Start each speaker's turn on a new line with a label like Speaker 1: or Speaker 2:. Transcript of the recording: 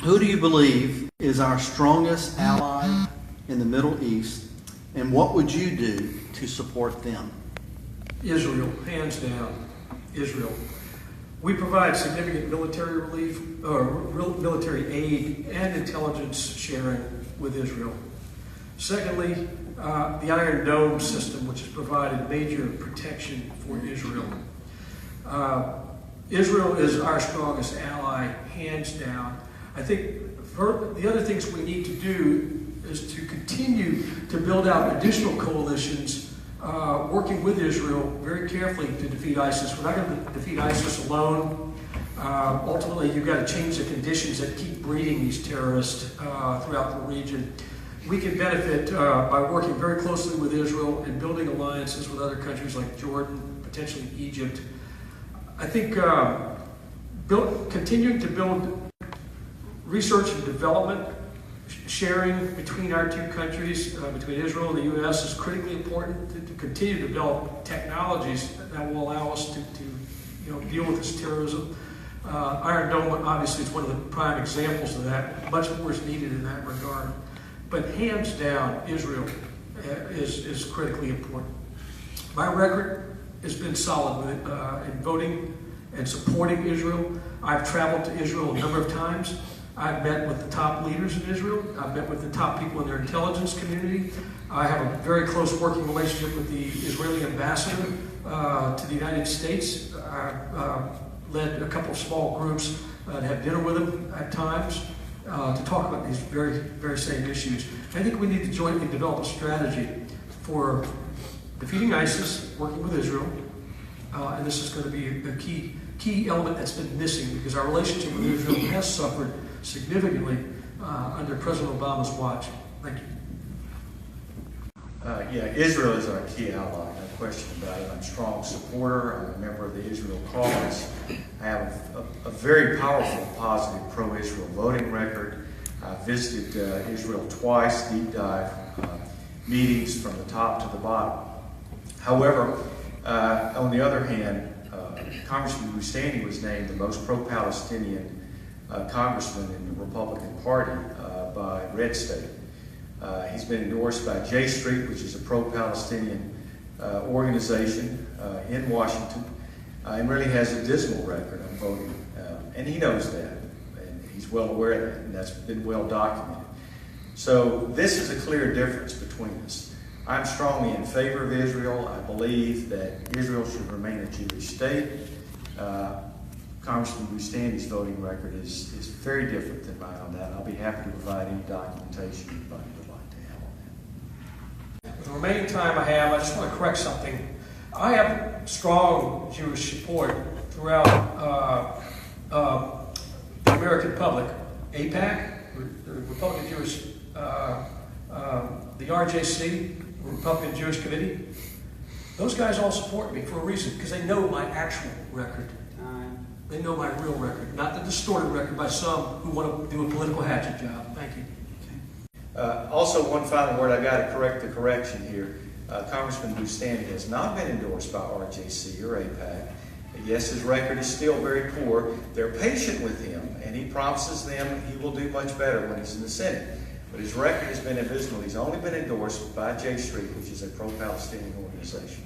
Speaker 1: Who do you believe is our strongest ally in the Middle East, and what would you do to support them?
Speaker 2: Israel, hands down, Israel. We provide significant military relief, military aid and intelligence sharing with Israel. Secondly, the Iron Dome system, which has provided major protection for Israel. Israel is our strongest ally, hands down. I think the other things we need to do is to continue to build out additional coalitions working with Israel very carefully to defeat ISIS. We're not going to defeat ISIS alone. Ultimately, you've got to change the conditions that keep breeding these terrorists throughout the region. We can benefit by working very closely with Israel and building alliances with other countries like Jordan, potentially Egypt. I think continuing to build research and development sharing between our two countries, between Israel and the U.S., is critically important to continue to develop technologies that will allow us to deal with this terrorism. Iron Dome, obviously, is one of the prime examples of that. Much more is needed in that regard. But hands down, Israel is critically important. My record has been solid in voting and supporting Israel. I've traveled to Israel a number of times. I've met with the top leaders in Israel. I've met with the top people in their intelligence community. I have a very close working relationship with the Israeli ambassador to the United States. I've led a couple of small groups and have dinner with him at times to talk about these very same issues. I think we need to jointly develop a strategy for defeating ISIS, working with Israel, and this is going to be a key element that's been missing because our relationship with Israel has suffered significantly under President Obama's watch. Thank you.
Speaker 3: Yeah, Israel is our key ally, no question about it. I'm a strong supporter. I'm a member of the Israel cause. I have a very powerful, positive pro-Israel voting record. I visited Israel twice, deep dive meetings from the top to the bottom. However, on the other hand, Congressman Boustany was named the most pro-Palestinian congressman in the Republican Party by Red State. He's been endorsed by J Street, which is a pro-Palestinian organization in Washington, and really has a dismal record on voting. And he knows that, and he's well aware of that, and that's been well documented. So this is a clear difference between us. I'm strongly in favor of Israel. I believe that Israel should remain a Jewish state. Congressman Boustany's voting record is very different than mine on that. I'll be happy to provide any documentation anybody would like to have on that.
Speaker 2: With the remaining time I have, I just want to correct something. I have strong Jewish support throughout the American public, AIPAC, the Republican Jewish, the RJC, Republican Jewish Committee. Those guys all support me for a reason, because they know my actual record. They know my real record, not the distorted record by some who want to do a political hatchet job. Thank you.
Speaker 3: Also, one final word, I got to correct the correction here. Congressman Boustany has not been endorsed by RJC or AIPAC. Yes, his record is still very poor. They're patient with him, and he promises them he will do much better when he's in the Senate. But his record has been abysmal. He's only been endorsed by J Street, which is a pro-Palestinian organization.